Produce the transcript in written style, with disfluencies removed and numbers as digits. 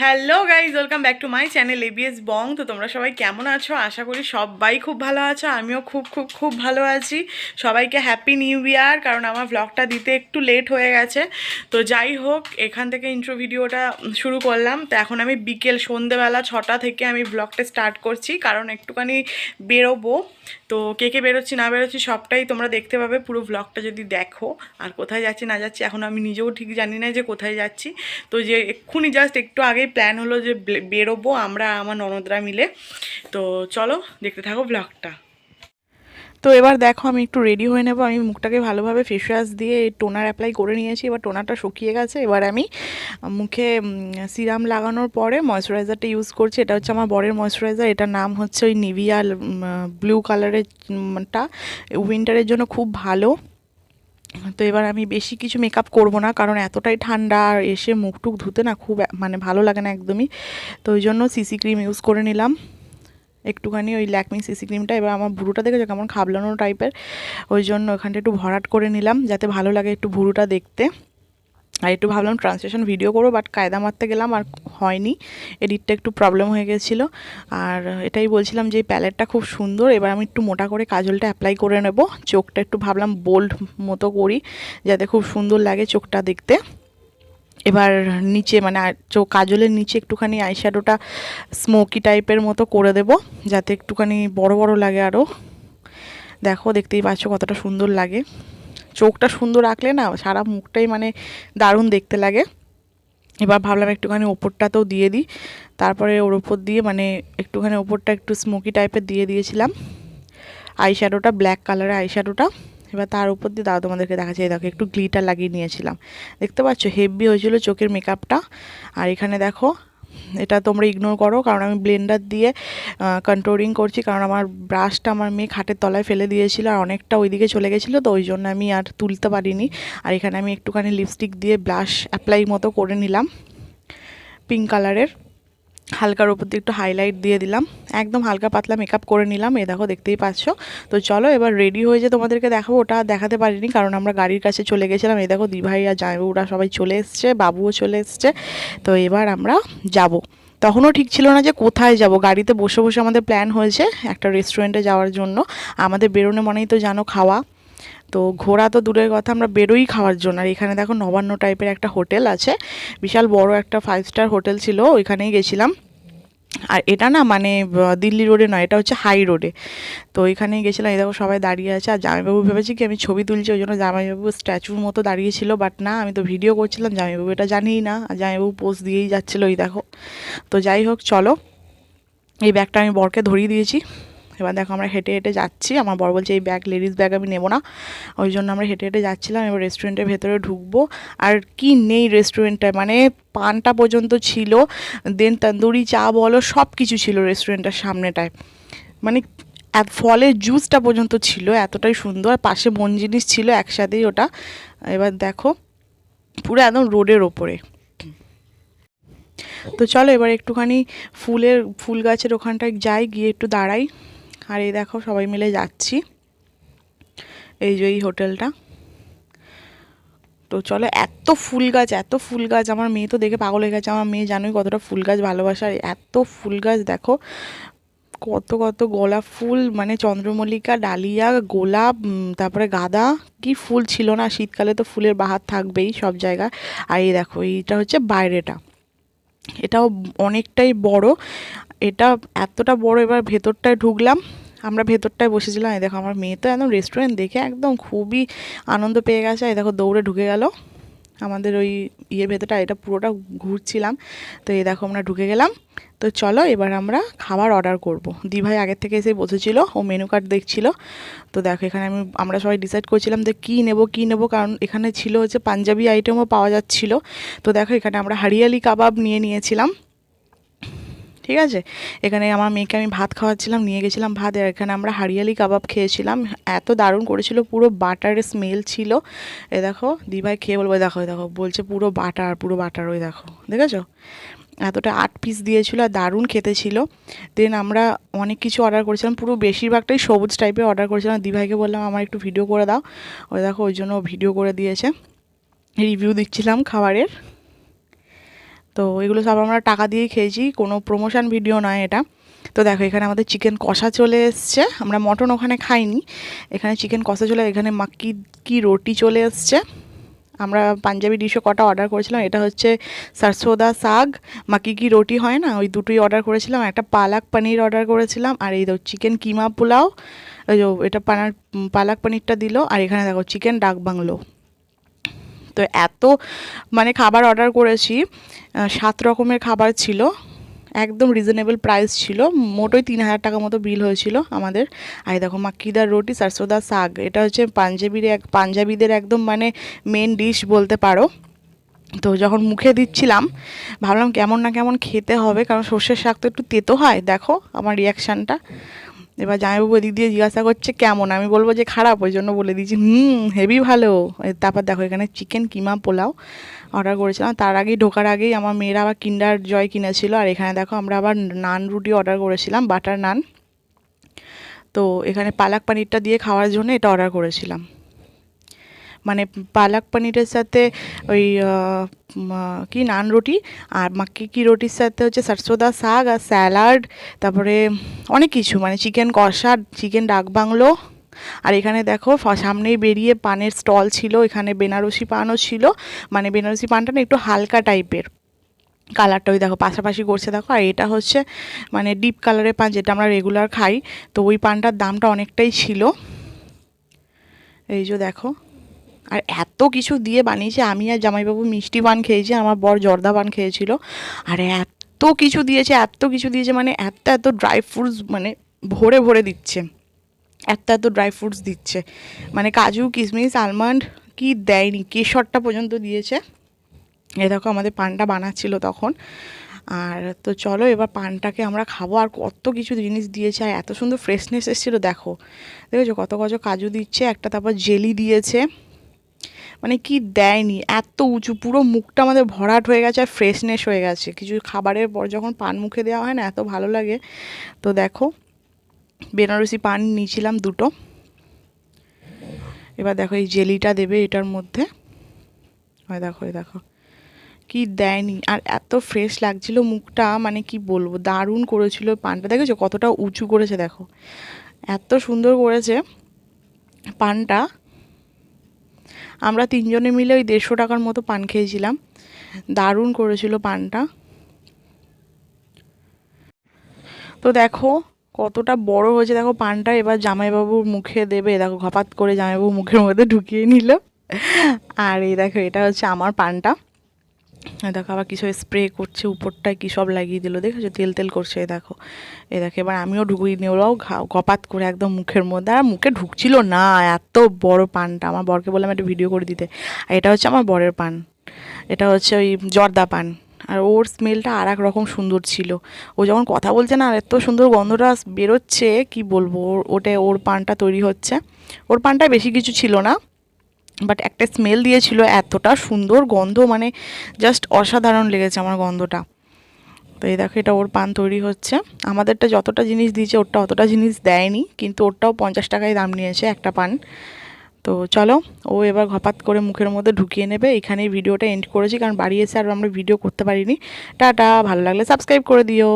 Hello guys, welcome back to my channel ABS Bong. তো তোমরা সবাই কেমন আছো? আশা করি সবাই খুব ভালো আছো। আমিও খুব খুব খুব ভালো আছি। সবাইকে হ্যাপি নিউ ইয়ার। কারণ আমার ব্লগটা দিতে একটু লেট হয়ে গেছে। তো যাই হোক, এখান থেকে ইন্ট্রো ভিডিওটা শুরু করলাম। তো এখন আমি বিকেল সন্ধেবেলা 6টা থেকে আমি ব্লগটা স্টার্ট করছি, কারণ একটুখানি বেরোবো। তো কে কে বেরোচ্ছি না বেরোচ্ছি সবটাই তোমরা দেখতে পাবে পুরো ব্লগটা যদি দেখো। আর কোথায় যাচ্ছি না যাচ্ছি এখন আমি নিজেও ঠিক জানি না যে কোথায় যাচ্ছি। তো যে এক্ষুনি জাস্ট একটু আগেই প্ল্যান হলো যে বেরোবো আমরা আমার ননদরা মিলে। তো চলো দেখতে থাকো ব্লগটা। তো এবার দেখো আমি একটু রেডি হয়ে নেবো। আমি মুখটাকে ভালোভাবে ফেস ওয়াশ দিয়ে টোনার অ্যাপ্লাই করে নিয়েছি। এবার টোনারটা শুকিয়ে গেছে। এবার আমি মুখে সিরাম লাগানোর পরে ময়শ্চারাইজারটা ইউজ করছি। এটা হচ্ছে আমার বরের ময়শ্চারাইজার। এটার নাম হচ্ছে ওই নিভিয়া ব্লু কালারের টা। উইন্টারের জন্য খুব ভালো। তো এবার আমি বেশি কিছু মেকআপ করব না, কারণ এতটাই ঠান্ডা আর এসে মুখ টুক ধুতে না খুব মানে ভালো লাগে না একদমই। তো ওই জন্য সিসি ক্রিম ইউজ করে নিলাম একটুখানি, ওই ল্যাকমি সিসি ক্রিমটা। এবার আমার ভুরুটা দেখেছো কেমন খাবলানো টাইপের, ওই জন্য ওখানটা একটু ভরাট করে নিলাম যাতে ভালো লাগে একটু ভুরুটা দেখতে। আর একটু ভাবলাম ট্রান্সলেশন ভিডিও করবো, বাট কায়দা মারতে গেলাম আর হয়নি, এডিটটা একটু প্রবলেম হয়ে গেছিলো। আর এটাই বলছিলাম যে এই প্যালেটটা খুব সুন্দর। এবার আমি একটু মোটা করে কাজলটা অ্যাপ্লাই করে নেব। চোখটা একটু ভাবলাম বোল্ড মতো করি যাতে খুব সুন্দর লাগে চোখটা দেখতে। এবার নিচে মানে চোখ কাজলের নিচে একটুখানি আইশ্যাডোটা স্মোকি টাইপের মতো করে দেব যাতে একটুখানি বড় বড় লাগে আরও। দেখো দেখতেই পাচ্ছ কতটা সুন্দর লাগে। চোখটা সুন্দর রাখলে না সারা মুখটাই মানে দারুণ দেখতে লাগে। এবার ভাবলাম একটুখানি ওপরটাতেও দিয়ে দিই। তারপরে ওর ওপর দিয়ে মানে একটুখানি ওপরটা একটু স্মোকি টাইপের দিয়ে দিয়েছিলাম আইশ্যাডোটা, ব্ল্যাক কালারের আইশ্যাডোটা। এবার তার উপর দিয়ে দাও তোমাদেরকে দেখাচ্ছি, দেখো একটু গ্লিটার লাগিয়ে নিয়েছিলাম। দেখতে পাচ্ছ হেভি হয়েছিল চোখের মেকআপটা। আর এখানে দেখো, এটা তোমরা ইগনোর করো কারণ আমি ব্লেন্ডার দিয়ে কন্ট্রোলিং করছি, কারণ আমার ব্রাশটা আমার মেয়ে খাটের তলায় ফেলে দিয়েছিল আর অনেকটা ওইদিকে চলে গেছিলো, তো ওই জন্য আমি আর তুলতে পারিনি। আর এখানে আমি একটুখানি লিপস্টিক দিয়ে ব্লাশ অ্যাপ্লাই মতো করে নিলাম পিঙ্ক কালারের। হালকার উপর দিয়ে একটু হাইলাইট দিয়ে দিলাম, একদম হালকা পাতলা মেকআপ করে নিলাম। এই দেখো দেখতেই পাচ্ছ। তো চলো এবার রেডি হয়ে যে তোমাদেরকে দেখাবো, ওটা দেখাতে পারিনি কারণ আমরা গাড়ির কাছে চলে গেছিলাম। এই দেখো দিভাই আর জামাইবাবুরা সবাই চলে এসছে, বাবুও চলে এসছে। তো এবার আমরা যাব। তখনও ঠিক ছিল না যে কোথায় যাব, গাড়িতে বসে বসে আমাদের প্ল্যান হয়েছে একটা রেস্টুরেন্টে যাওয়ার জন্য। আমাদের বেরোনো মানেই তো জানো খাওয়া। তো ঘোরা তো দূরের কথা, আমরা বেরোই খাওয়ার জন্য। আর এখানে দেখো নবান্ন টাইপের একটা হোটেল আছে, বিশাল বড় একটা 5 স্টার হোটেল ছিল, ওইখানেই গেছিলাম। আর এটা না মানে দিল্লি রোডে নয়, এটা হচ্ছে হাই রোডে। তো ওইখানেই গেছিলাম। এই দেখো সবাই দাঁড়িয়ে আছে। আর জামাইবাবু ভেবেছি কি আমি ছবি তুলছি, ওই জন্য জামাইবাবু স্ট্যাচুর মতো দাঁড়িয়েছিল, বাট না, আমি তো ভিডিও করছিলাম। জামাইবাবু এটা জানিই না, আর জামাইবাবু পোজ দিয়েই যাচ্ছিলো, এই দেখো। তো যাই হোক চলো, এই ব্যাগটা আমি বরকে ধরিয়ে দিয়েছি। এবার দেখো আমরা হেঁটে হেঁটে যাচ্ছি। আমার বর বলছে এই ব্যাগ লেডিস ব্যাগ আমি নেবো না, ওই জন্য আমরা হেঁটে হেঁটে যাচ্ছিলাম। এবার রেস্টুরেন্টের ভেতরে ঢুকবো। আর কি নেই রেস্টুরেন্টটায়, মানে পানটা পর্যন্ত ছিল, দেন তন্দুরি চা বলো সব কিছু ছিল রেস্টুরেন্টের সামনেটায়। মানে ফলের জুসটা পর্যন্ত ছিল, এতটাই সুন্দর। পাশে বন জিনিস ছিল একসাথেই ওটা। এবার দেখো পুরো একদম রোডের ওপরে। তো চলো এবার একটুখানি ফুল গাছের ওখানটায় যাই, গিয়ে একটু দাঁড়াই। আর এই দেখো সবাই মিলে যাচ্ছি, এই যে এই হোটেলটা। তো চলো, এত ফুল গাছ এত ফুল গাছ, আমার মেয়ে তো দেখে পাগল হয়ে গেছে। আমার মেয়ে জানোই কতটা ফুল গাছ ভালোবাসে। আর এত ফুল গাছ দেখো, কত কত গোলাপ ফুল, মানে চন্দ্রমল্লিকা, ডালিয়া, গোলাপ, তারপরে গাঁদা, কি ফুল ছিল না। শীতকালে তো ফুলের বাহার থাকবেই সব জায়গায়। আর এই দেখো এইটা হচ্ছে বাইরেটা, এটাও অনেকটাই বড়। এটা এতটা বড়। এবার ভেতরটায় ঢুকলাম, আমরা ভেতরটায় বসেছিলাম। এই দেখো আমার মেয়ে তো একদম রেস্টুরেন্ট দেখে একদম খুবই আনন্দ পেয়ে গেছে। এই দেখো দৌড়ে ঢুকে গেল আমাদের ওই ভেতরটা, এটা পুরোটা ঘুরছিলাম। তো এই দেখো আমরা ঢুকে গেলাম। তো চলো এবার আমরা খাবার অর্ডার করব। দিভাই আগের থেকে এসে বসেছিল, ও মেনু কার্ড দেখছিল। তো দেখো এখানে আমরা সবাই ডিসাইড করছিলাম যে কী নেবো, কারণ এখানে ছিল হচ্ছে পাঞ্জাবি আইটেমও পাওয়া যাচ্ছিলো। তো দেখো এখানে আমরা হারিয়ালি কাবাব নিয়েছিলাম, ঠিক আছে। এখানে আমার মেয়েকে আমি ভাত খাওয়াচ্ছিলাম, নিয়ে গেছিলাম ভাত। আর এখানে আমরা হারিয়ালি কাবাব খেয়েছিলাম, এত দারুণ করেছিল, পুরো বাটারের স্মেল ছিল। এ দেখো দিভাই খেয়ে বলবো, দেখো দেখো বলছে পুরো বাটার, ওই দেখো দেখেছো, এতটা 8 পিস দিয়েছিল আর দারুণ খেতে ছিল। দেন আমরা অনেক কিছু অর্ডার করেছিলাম, পুরো বেশিরভাগটাই সবুজ টাইপের অর্ডার করেছিলাম। দিভাইকে বললাম আমার একটু ভিডিও করে দাও, ওই দেখো ওই জন্য ভিডিও করে দিয়েছে। রিভিউ দিচ্ছিলাম খাবারের। তো এগুলো সব আমরা টাকা দিয়েই খেয়েছি, কোনো প্রমোশন ভিডিও নয় এটা। তো দেখো এখানে আমাদের চিকেন কষা চলে এসছে, আমরা মটন ওখানে খাইনি, এখানে চিকেন কষা চলে, এখানে মাক্কি কি রুটি চলে এসছে। আমরা পাঞ্জাবি ডিশও কটা অর্ডার করেছিলাম, এটা হচ্ছে সরসোদা শাক, মাক্কি কি রুটি হয় না, ওই দুটোই অর্ডার করেছিলাম, একটা পালাক পনির অর্ডার করেছিলাম, আর এই দেখো চিকেন কিমা পোলাও, ওই যে এটা পালাক পনিরটা দিল, আর এখানে দেখো চিকেন ডাক বাংলো। তো এত মানে খাবার অর্ডার করেছি, 7 রকমের খাবার ছিল, একদম রিজনেবল প্রাইস ছিল, মোটই 3000 টাকা মতো বিল হয়েছিল আমাদের। আর দেখো মাক্কিদার রুটি সরসোদা শাক, এটা হচ্ছে পাঞ্জাবিদের একদম মানে মেন ডিশ বলতে পারো। তো যখন মুখে দিচ্ছিলাম ভাবলাম কেমন না কেমন খেতে হবে, কারণ সর্ষের শাক তো একটু তেতো হয়, দেখো আমার রিয়াকশানটা। এবার জামাইবাবু এদিক দিয়ে জিজ্ঞাসা করছে কেমন, আমি বলবো যে খারাপ, ওই জন্য বলে দিয়েছি হেভি ভালো। তারপর দেখো এখানে চিকেন কিমা পোলাও অর্ডার করেছিলাম, তার আগেই ঢোকার আগেই আমার মেয়েরা আবার কিন্ডার জয় কিনেছিল। আর এখানে দেখো আমরা আবার নান রুটি অর্ডার করেছিলাম, বাটার নান। তো এখানে পালাক পনিরটা দিয়ে খাওয়ার জন্য এটা অর্ডার করেছিলাম, মানে পালাক পনিরের সাথে ওই কি নান রুটি, আর মাক্কি কি রুটির সাথে হচ্ছে সরসোদা শাক আর স্যালাড, তারপরে অনেক কিছু, মানে চিকেন কষা, চিকেন ডাক বাংলো। আর এখানে দেখো সামনেই বেরিয়ে পানের স্টল ছিল, এখানে বেনারসি পানও ছিল, মানে বেনারসি পানটা না একটু হালকা টাইপের, কালারটা ওই দেখো পাশাপাশি করছে দেখো। আর এটা হচ্ছে মানে ডিপ কালারের পান, যেটা আমরা রেগুলার খাই, তো ওই পানটার দামটা অনেকটাই ছিল, এই যে দেখো। আর এত কিছু দিয়ে বানিয়েছে, আমি আর জামাইবাবু মিষ্টি পান খেয়েছি, আমার বর জর্দা পান খেয়েছিল। আর এত কিছু দিয়েছে, এত কিছু দিয়েছে, মানে এত এত ড্রাই ফ্রুটস, মানে ভরে ভরে দিচ্ছে, এত এত ড্রাই ফ্রুটস দিচ্ছে, মানে কাজু কিশমিশ আলমন্ড কি দেয়নি, কেশরটা পর্যন্ত দিয়েছে। এ দেখো আমাদের পানটা বানাচ্ছিল তখন। আর তো চলো এবার পানটাকে আমরা খাবো, আর কত কিছু জিনিস দিয়েছে, আর এত সুন্দর ফ্রেশনেস এসেছিলো, দেখো দেখেছো কত কত কাজু দিচ্ছে, একটা তারপর জেলি দিয়েছে, মানে কি দেয়নি, এত উঁচু, পুরো মুখটা আমাদের ভরাট হয়ে গেছে আর ফ্রেশনেস হয়ে গেছে। কিছু খাবারের পর যখন পান মুখে দেওয়া হয় না, এত ভালো লাগে। তো দেখো বেনারসি পান নিয়েছিলাম দুটো, এবার দেখো এই জেলিটা দেবে এটার মধ্যে, হয় দেখো এই দেখো কি দেয়নি, আর এত ফ্রেশ লাগছিল মুখটা, মানে কি বলবো, দারুণ করেছিল পানটা, দেখেছো কতটা উঁচু করেছে, দেখো এত সুন্দর করেছে পানটা। আমরা 3 জনে মিলে ওই 150 টাকার মতো পান খেয়েছিলাম, দারুণ করেছিল পানটা। তো দেখো কতটা বড় হয়েছে দেখো পানটা, এবার জামাইবাবুর মুখে দেবে, দেখো ঘপাত করে জামাইবাবু মুখের মধ্যে ঢুকিয়ে নিল। আর এই দেখো এটা হচ্ছে আমার পানটা, দেখো আবার কিছু স্প্রে করছে উপরটায়, কী সব লাগিয়ে দিল, দেখেছো তেল তেল করছে, এই দেখো এই দেখো। এবার আমিও ঢুকিয়ে নিয়ে ওরাও গপাত করে একদম মুখের মধ্যে, আর মুখে ঢুকছিল না, এত বড় পানটা। আমার বরকে বললাম একটা ভিডিও করে দিতে। আর এটা হচ্ছে আমার বরের পান, এটা হচ্ছে ওই জর্দা পান, আর ওর স্মেলটা আর এক রকম সুন্দর ছিল, ও যখন কথা বলছে না, আর এত সুন্দর গন্ধটা বেরোচ্ছে কি বলবো, ওটা ওর পানটা তৈরি হচ্ছে, ওর পানটায় বেশি কিছু ছিল না, বাট একটা স্মেল দিয়েছিল, এতটা সুন্দর গন্ধ, মানে জাস্ট অসাধারণ লেগেছে আমার গন্ধটা। তো এই দেখো এটা ওর পান তৈরি হচ্ছে, আমাদেরটা যতটা জিনিস দিয়েছে ওরটা অতটা জিনিস দেয়নি, কিন্তু ওরটাও 50 টাকায় দাম নিয়েছে একটা পান। তো চলো ও এবার ঘপাত করে মুখের মধ্যে ঢুকিয়ে নেবে, এখানেই ভিডিওটা এন্ড করেছি, কারণ বাড়ি এসে আর আমরা ভিডিও করতে পারিনি। টাটা, ভালো লাগলে সাবস্ক্রাইব করে দিও।